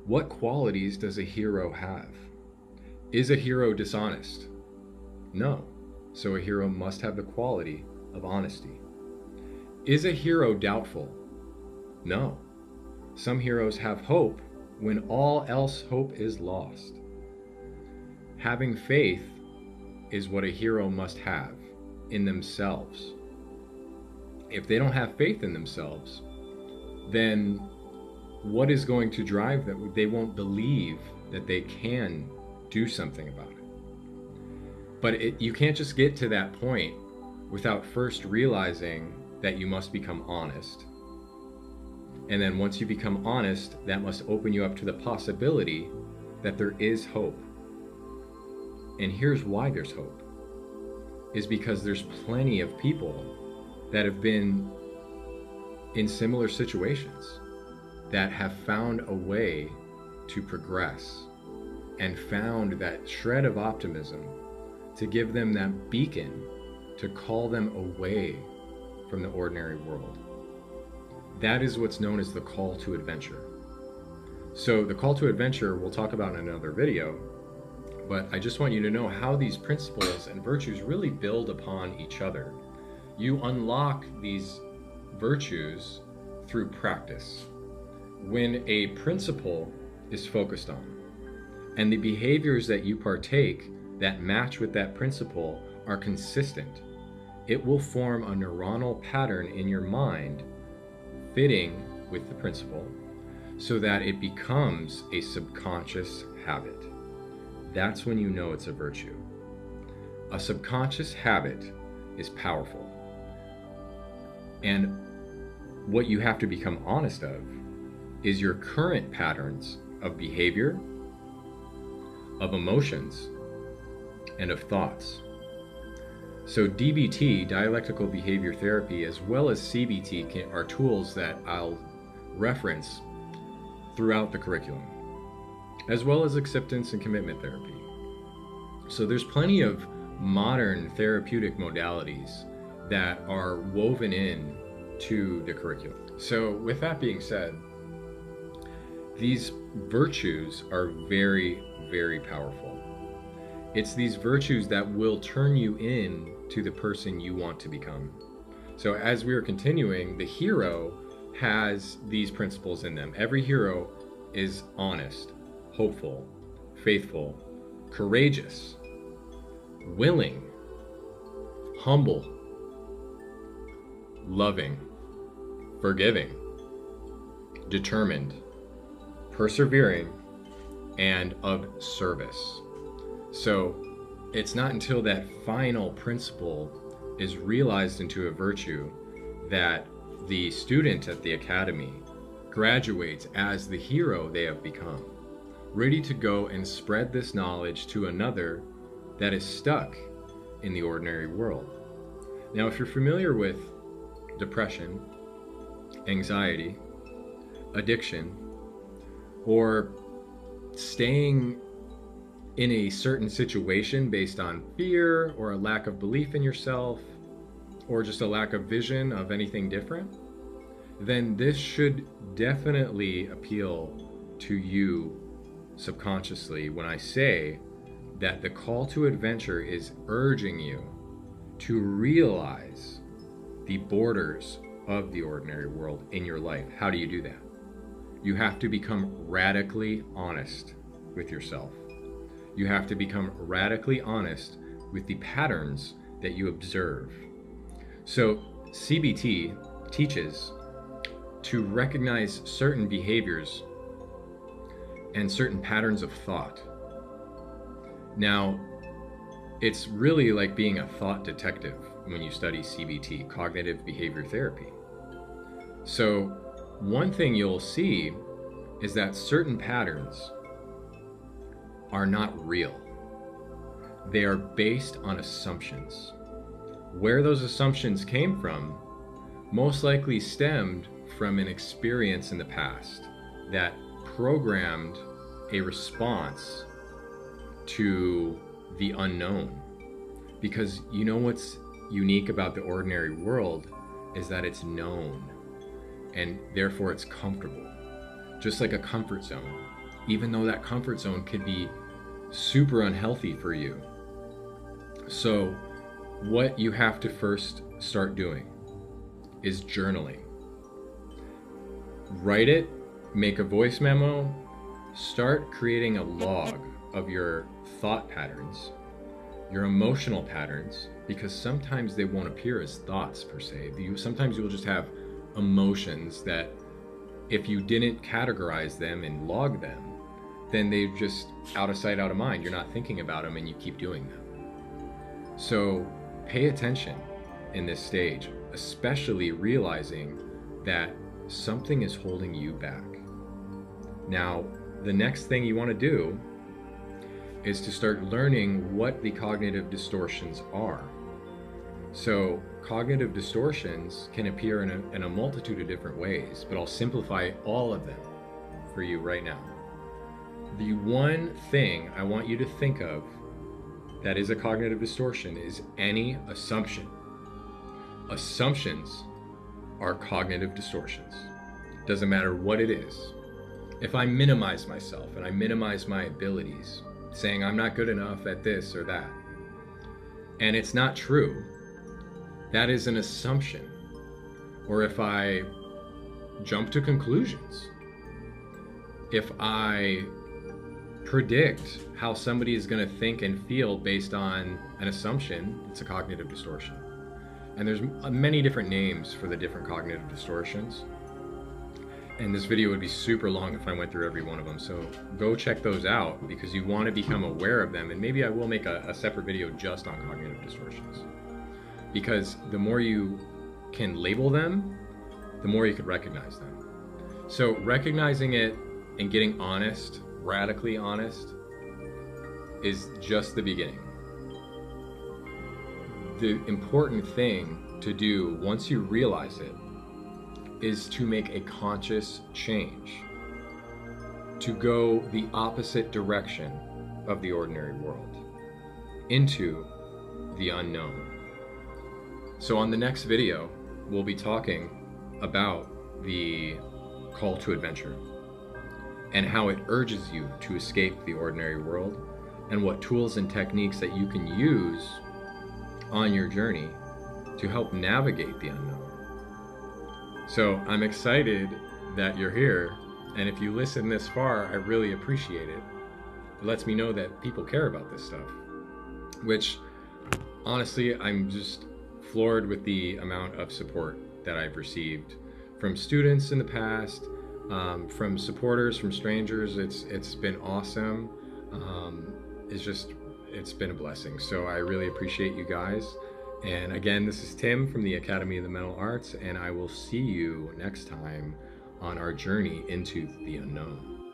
What qualities does a hero have? Is a hero dishonest? No. So a hero must have the quality of honesty. Is a hero doubtful? No. Some heroes have hope when all else hope is lost. Having faith is what a hero must have in themselves. If they don't have faith in themselves, then what is going to drive them? They won't believe that they can do something about it. But you can't just get to that point without first realizing that you must become honest. And then once you become honest, that must open you up to the possibility that there is hope. And here's why there's hope, is because there's plenty of people that have been in similar situations that have found a way to progress and found that shred of optimism to give them that beacon to call them away from the ordinary world. That is what's known as the call to adventure. So the call to adventure we'll talk about in another video, but I just want you to know how these principles and virtues really build upon each other. You unlock these virtues through practice. When a principle is focused on, and the behaviors that you partake that match with that principle are consistent, it will form a neuronal pattern in your mind fitting with the principle so that it becomes a subconscious habit. That's when you know it's a virtue. A subconscious habit is powerful. And what you have to become honest of is your current patterns of behavior, of emotions, and of thoughts. So DBT, dialectical behavior therapy, as well as CBT are tools that I'll reference throughout the curriculum, as well as acceptance and commitment therapy. So there's plenty of modern therapeutic modalities that are woven in to the curriculum. So with that being said, these virtues are very, very powerful. It's these virtues that will turn you in to the person you want to become. So as we are continuing, the hero has these principles in them. Every hero is honest, hopeful, faithful, courageous, willing, humble, loving, forgiving, determined, persevering, and of service. So it's not until that final principle is realized into a virtue that the student at the academy graduates as the hero they have become, ready to go and spread this knowledge to another that is stuck in the ordinary world. Now, if you're familiar with depression, anxiety, addiction, or staying in a certain situation based on fear or a lack of belief in yourself, or just a lack of vision of anything different, then this should definitely appeal to you subconsciously when I say that the call to adventure is urging you to realize the borders of the ordinary world in your life. How do you do that? You have to become radically honest with yourself. You have to become radically honest with the patterns that you observe. So CBT teaches to recognize certain behaviors and certain patterns of thought. Now, it's really like being a thought detective when you study CBT, cognitive behavior therapy. So one thing you'll see is that certain patterns are not real. They are based on assumptions. Where those assumptions came from most likely stemmed from an experience in the past that programmed a response to the unknown. Because you know what's unique about the ordinary world is that it's known, and therefore it's comfortable, just like a comfort zone. even though that comfort zone could be super unhealthy for you. So what you have to first start doing is journaling. Write it, make a voice memo, start creating a log of your thought patterns, your emotional patterns, because sometimes they won't appear as thoughts per se. Sometimes you'll just have emotions that if you didn't categorize them and log them, then they're just out of sight, out of mind. You're not thinking about them and you keep doing them. So pay attention in this stage, especially realizing that something is holding you back. Now, the next thing you want to do is to start learning what the cognitive distortions are. So cognitive distortions can appear in a multitude of different ways, but I'll simplify all of them for you right now. The one thing I want you to think of that is a cognitive distortion is any assumption. Assumptions are cognitive distortions. Doesn't matter what it is. If I minimize myself and I minimize my abilities, saying I'm not good enough at this or that, and it's not true, that is an assumption. Or if I jump to conclusions, if I predict how somebody is going to think and feel based on an assumption, it's a cognitive distortion. And there's many different names for the different cognitive distortions. And this video would be super long if I went through every one of them. So go check those out because you want to become aware of them. And maybe I will make a separate video just on cognitive distortions. Because the more you can label them, the more you can recognize them. So recognizing it and getting honest, radically honest, is just the beginning. The important thing to do once you realize it is to make a conscious change, to go the opposite direction of the ordinary world, into the unknown. So on the next video, we'll be talking about the call to adventure and how it urges you to escape the ordinary world and what tools and techniques that you can use on your journey to help navigate the unknown. So I'm excited that you're here, and if you listen this far, I really appreciate it. It lets me know that people care about this stuff, which honestly, I'm just floored with the amount of support that I've received from students in the past, from supporters, from strangers. It's been awesome. It's been a blessing. So I really appreciate you guys. And again, this is Tim from the Academy of the Mental Arts, and I will see you next time on our journey into the unknown.